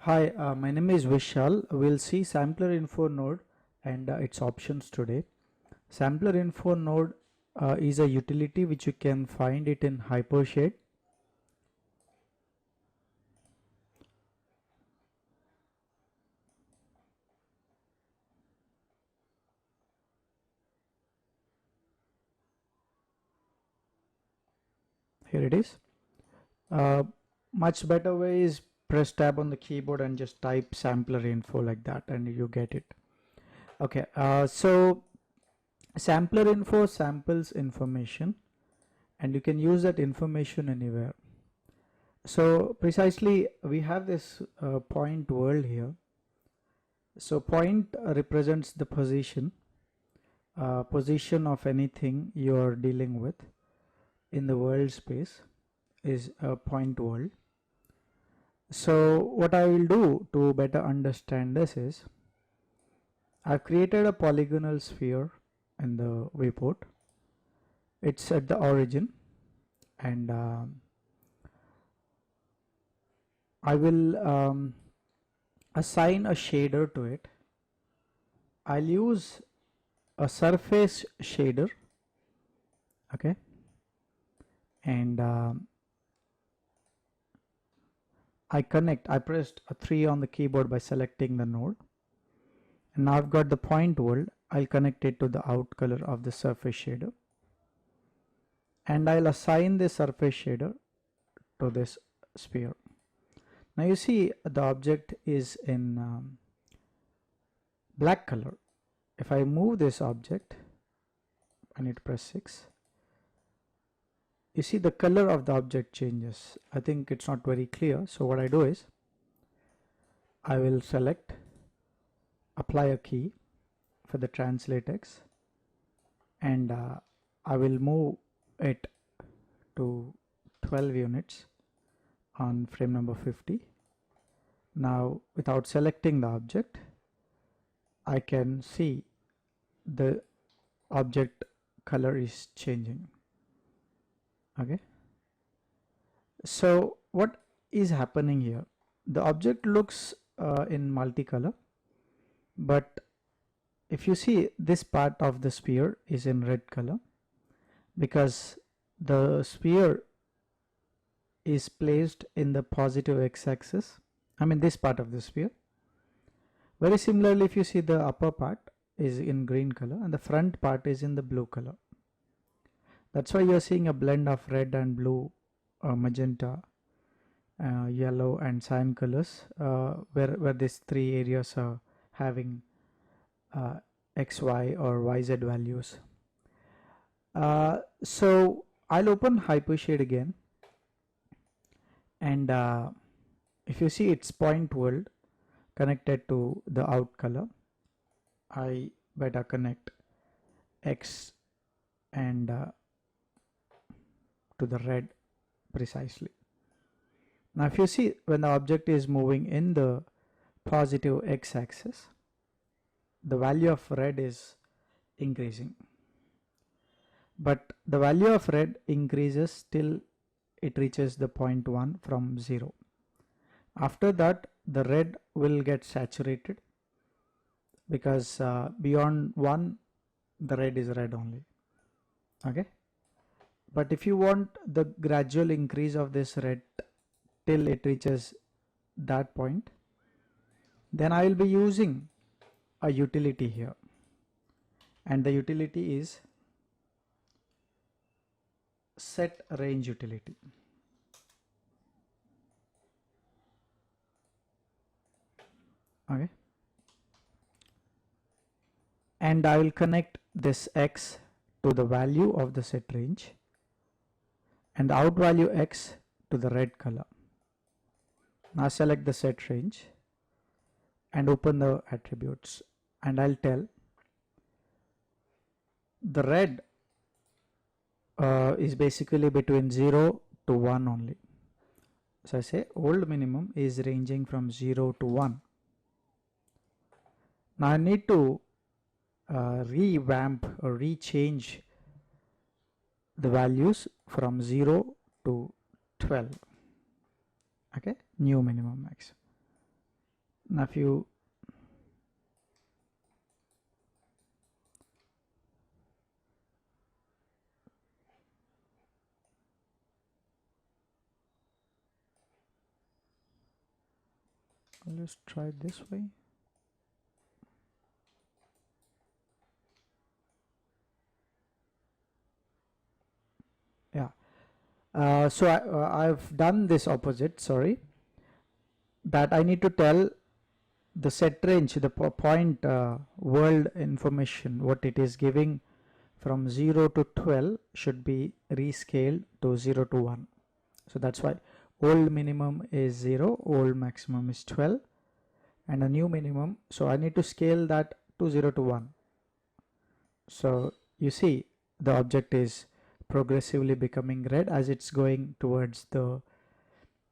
Hi, my name is Vishal. We'll see sampler info node and its options today. Sampler info node is a utility which you can find it in Hypershade. Here it is. Much better way is press tab on the keyboard and just type sampler info like that and you get it. Okay, so sampler info samples information and you can use that information anywhere. So precisely we have this point world here. So point represents the position of anything you are dealing with in the world space is a point world. So what I will do to better understand this is I've created a polygonal sphere in the viewport. It's at the origin and I will assign a shader to it. I'll use a surface shader, okay, and I pressed a 3 on the keyboard by selecting the node, and now I've got the point world. I'll connect it to the out color of the surface shader, and I'll assign the surface shader to this sphere. Now you see the object is in black color. If I move this object, I need to press 6. You see the color of the object changes. I think it's not very clear. So what I do is I will select, apply a key for the translate X, and I will move it to 12 units on frame number 50. Now without selecting the object, I can see the object color is changing. Okay, so what is happening here? The object looks in multicolor, but if you see, this part of the sphere is in red color because the sphere is placed in the positive x-axis. I mean this part of the sphere. Very similarly, if you see, the upper part is in green color and the front part is in the blue color. That's why you're seeing a blend of red and blue, magenta, yellow and cyan colors, where these three areas are having x, y or yz values. So I'll open Hypershade again, and if you see, it's point world connected to the out color. I better connect X and to the red precisely. Now if you see, when the object is moving in the positive x-axis, the value of red is increasing, but the value of red increases till it reaches the point 1 from 0. After that, the red will get saturated because beyond 1 the red is red only. Okay, but if you want the gradual increase of this red till it reaches that point, then I will be using a utility here, and the utility is set range utility. Okay, and I will connect this X to the value of the set range and the out value X to the red color. Now select the set range and open the attributes, and I'll tell the red is basically between 0 to 1 only. So I say old minimum is ranging from 0 to 1. Now I need to revamp or rechange the values from 0 to 12. Okay, new minimum max. Now if you let's try it this way. Yeah. So I've done this opposite, sorry, that I need to tell the set range, the point world information, what it is giving from 0 to 12 should be rescaled to 0 to 1. So that's why old minimum is 0, old maximum is 12, and a new minimum. So I need to scale that to 0 to 1. So you see the object is progressively becoming red as it's going towards the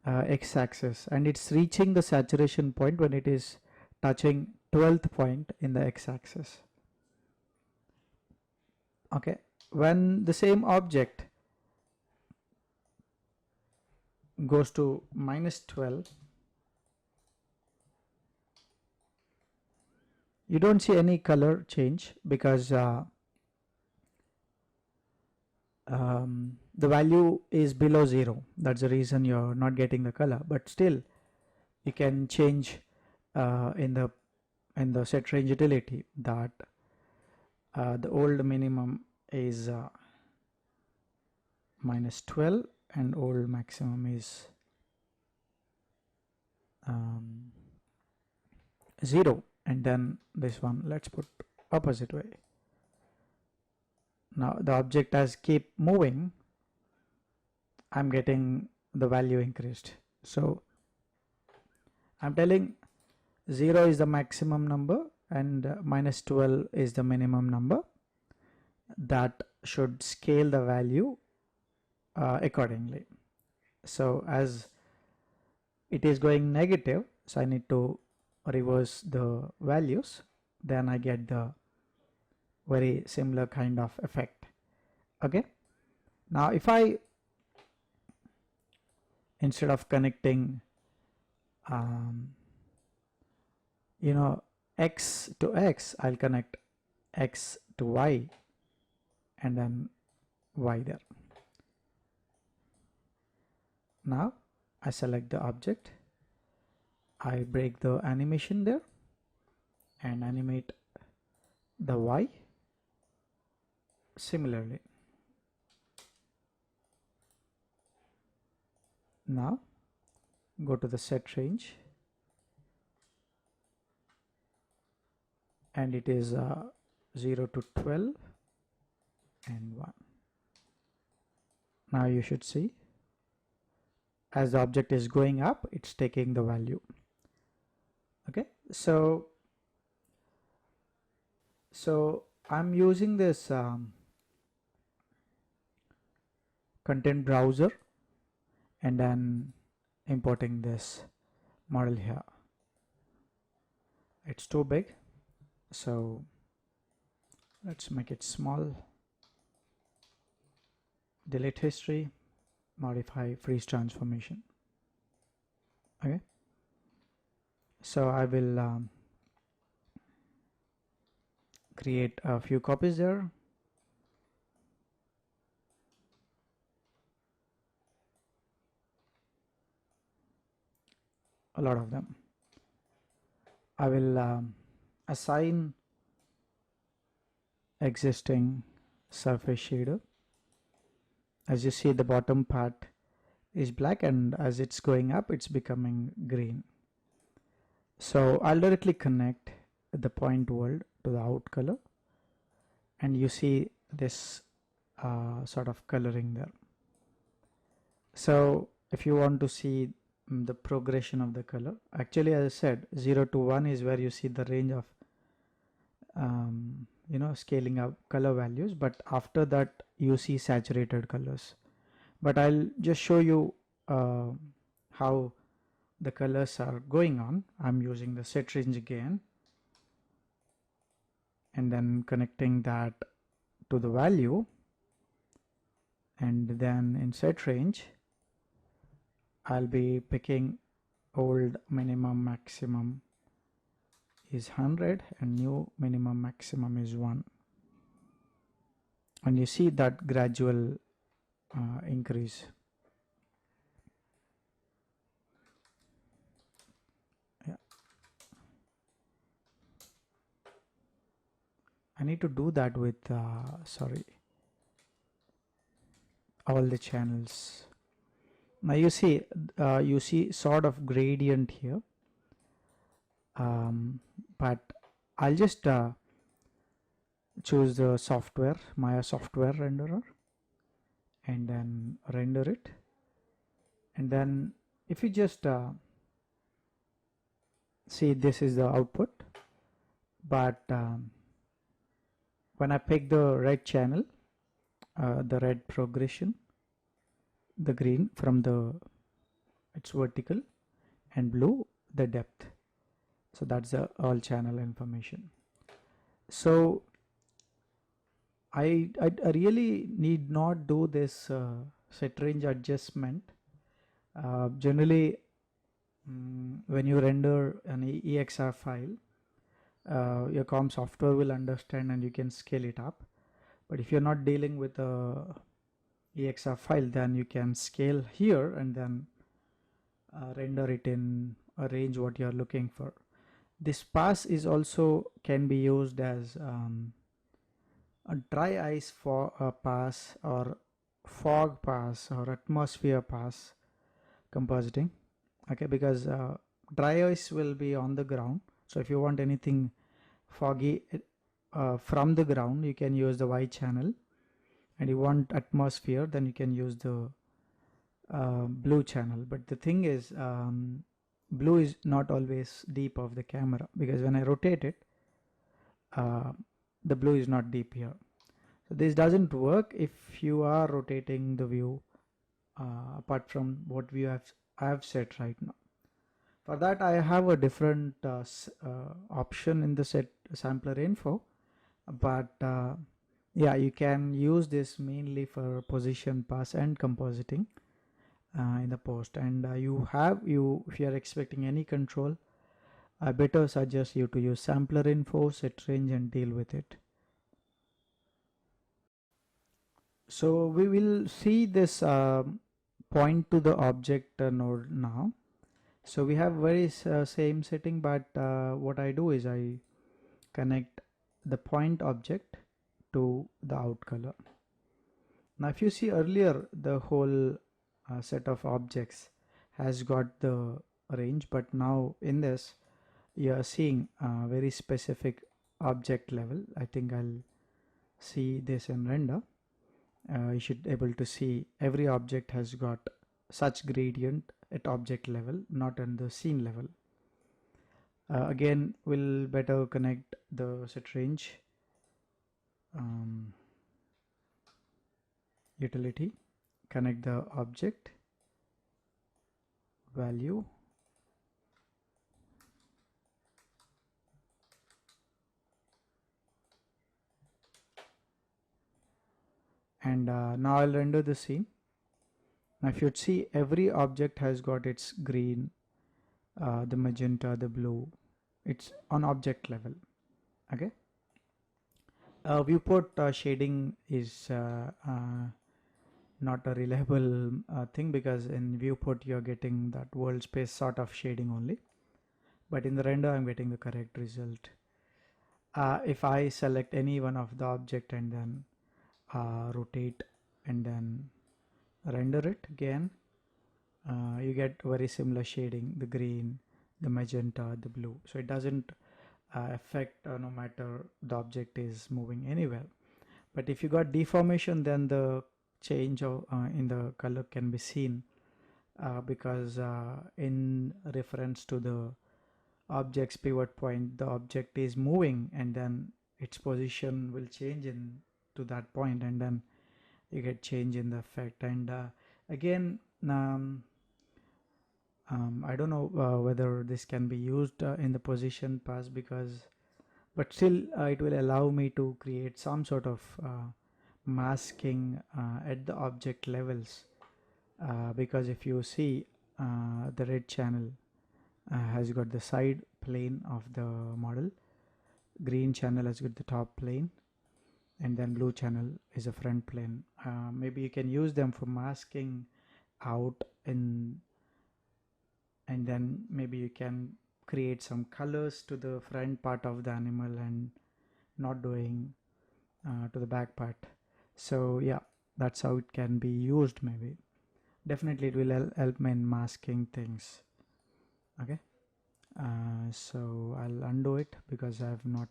x-axis, and it's reaching the saturation point when it is touching 12th point in the x-axis. Okay, when the same object goes to -12, you don't see any color change because the value is below 0. That's the reason you're not getting the color, but still you can change in the set range utility that the old minimum is -12 and old maximum is 0, and then this one let's put opposite way. Now the object as keep moving, I'm getting the value increased. So I'm telling 0 is the maximum number and -12 is the minimum number. That should scale the value accordingly. So as it is going negative, so I need to reverse the values, then I get the very similar kind of effect. Okay, now if I, instead of connecting x to x, I'll connect x to y and then y there. Now I select the object, I break the animation there and animate the y similarly. Now go to the set range and it is 0 to 12 and 1. Now you should see as the object is going up, it's taking the value. Okay, so I'm using this content browser and then importing this model here. It's too big, so let's make it small. Delete history, modify freeze transformation. Okay, so I will create a few copies there. A lot of them. I will assign existing surface shader. As you see, the bottom part is black, and as it's going up, it's becoming green. So I'll directly connect the point world to the out color, and you see this sort of coloring there. So if you want to see the progression of the color, actually as I said, 0 to 1 is where you see the range of scaling up color values, but after that you see saturated colors. But I'll just show you how the colors are going on. I'm using the set range again and then connecting that to the value, and then in set range I'll be picking old minimum maximum is 100 and new minimum maximum is 1, and you see that gradual increase. Yeah, I need to do that with sorry, all the channels. Now you see sort of gradient here, but I'll just choose the software, Maya software renderer, and then render it. And then if you just see, this is the output, but when I pick the red channel, the red progression, the green from the it's vertical, and blue the depth. So that's the all channel information. So I really need not do this set range adjustment. Generally, when you render an EXR file, your COM software will understand and you can scale it up. But if you're not dealing with a EXR file, then you can scale here and then render it in a range what you're looking for. This pass is also can be used as a dry ice pass, or fog pass, or atmosphere pass compositing. Okay, because dry ice will be on the ground, so if you want anything foggy from the ground, you can use the Y channel, and you want atmosphere, then you can use the blue channel. But the thing is, blue is not always deep of the camera, because when I rotate it, the blue is not deep here. So this doesn't work if you are rotating the view apart from what I have set right now. For that, I have a different option in the set sampler info, but yeah, you can use this mainly for position pass and compositing in the post. And if you are expecting any control, I better suggest you to use sampler info, set range, and deal with it. So we will see this point to the object node now. So we have very same setting, but what I do is I connect the point object to the out color. Now if you see earlier, the whole set of objects has got the range, but now in this you are seeing a very specific object level. I think I'll see this in render. You should able to see every object has got such gradient at object level, not on the scene level. Again, we'll better connect the set range utility, connect the object value, and now I'll render the scene. Now if you'd see, every object has got its green, the magenta, the blue. It's on object level. Okay. Viewport shading is not a reliable thing, because in viewport you're getting that world space sort of shading only, but in the render I'm getting the correct result. If I select any one of the object and then rotate and then render it again, you get very similar shading, the green, the magenta, the blue. So it doesn't affect no matter the object is moving anywhere. But if you got deformation, then the change in the color can be seen, because in reference to the object's pivot point, the object is moving and then its position will change in to that point, and then you get change in the effect. And again, I don't know whether this can be used in the position pass, but still it will allow me to create some sort of masking at the object levels, because if you see, the red channel has got the side plane of the model. Green channel has got the top plane, and then blue channel is a front plane. Maybe you can use them for masking out and then maybe you can create some colors to the front part of the animal and not doing to the back part. So yeah, that's how it can be used. Maybe definitely it will help me in masking things. Okay, so I'll undo it because I have not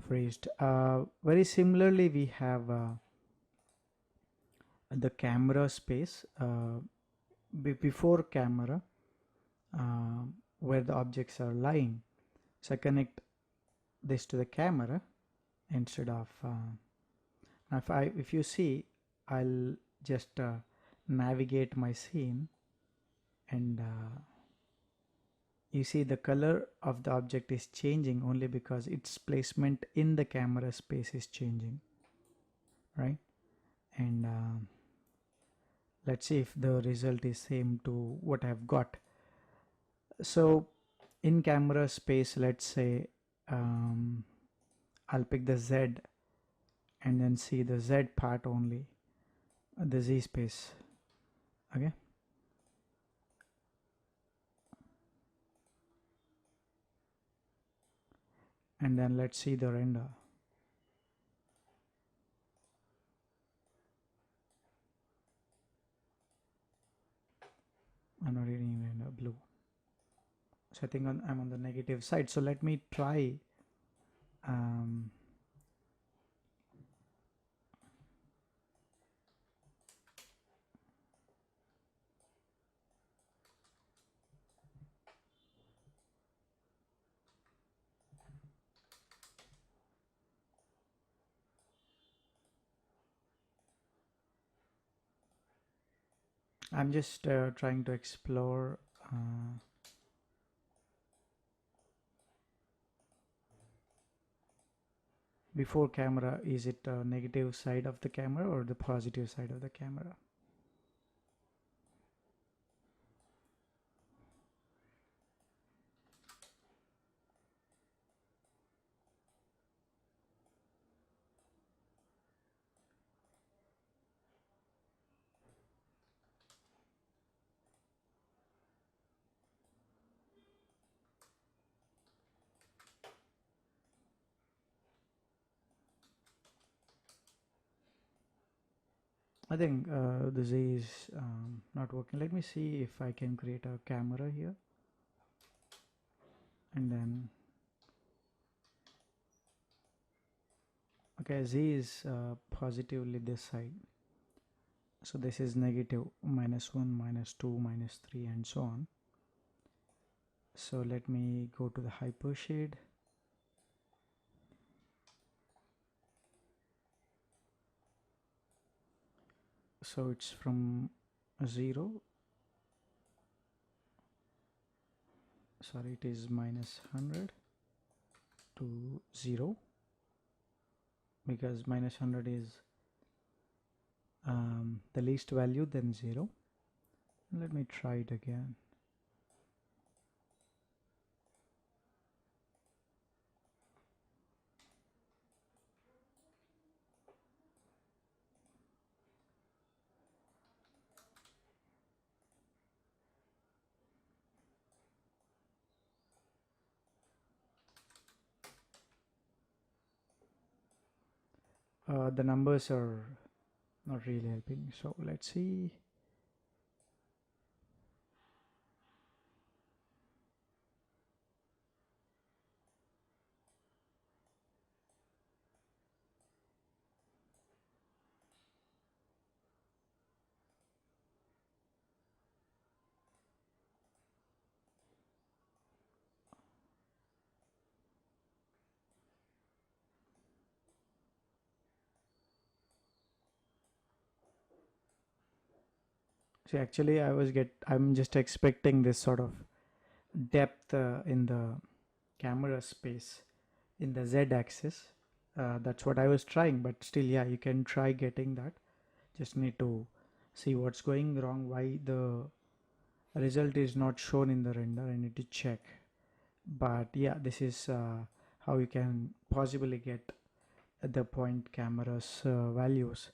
phrased. Very similarly, we have the camera space before camera where the objects are lying. So I connect this to the camera instead of now if you see, I'll just navigate my scene, and you see the color of the object is changing only because its placement in the camera space is changing, right? And let's see if the result is same to what I've got. So in camera space, let's say I'll pick the Z and then see the Z part only, the Z space. Okay, and then let's see the render. I'm not reading render blue, so I think I'm on the negative side. So let me try I'm just trying to explore before camera. Is it negative side of the camera or the positive side of the camera? I think the Z is not working. Let me see if I can create a camera here, and then okay, Z is positively this side, so this is negative, -1, -2, -3, and so on. So let me go to the hyper shade. So it's from 0, sorry, it is -100 to 0, because -100 is the least value, then 0. Let me try it again. The numbers are not really helping, so let's see. See, actually I'm just expecting this sort of depth in the camera space in the Z axis. That's what I was trying, but still, yeah, you can try getting that. Just need to see what's going wrong, why the result is not shown in the render. I need to check, but yeah, this is how you can possibly get the point camera's values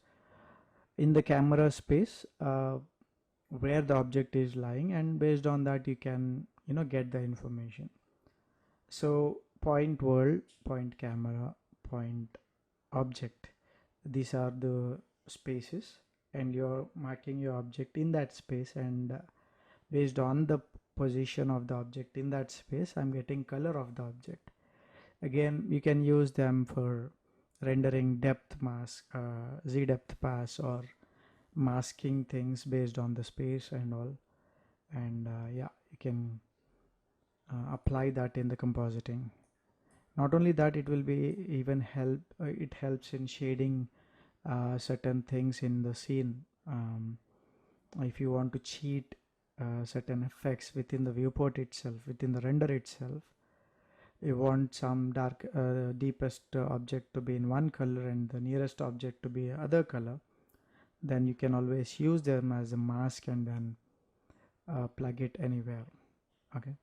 in the camera space where the object is lying, and based on that you can get the information. So point world, point camera, point object, these are the spaces, and you're marking your object in that space, and based on the position of the object in that space, I'm getting color of the object. Again, you can use them for rendering depth mask, z depth pass, or masking things based on the space and all. And yeah, you can apply that in the compositing. Not only that, it will be even it helps in shading certain things in the scene. If you want to cheat certain effects within the viewport itself, within the render itself, you want some dark deepest object to be in one color and the nearest object to be other color, then you can always use them as a mask and then plug it anywhere. Okay.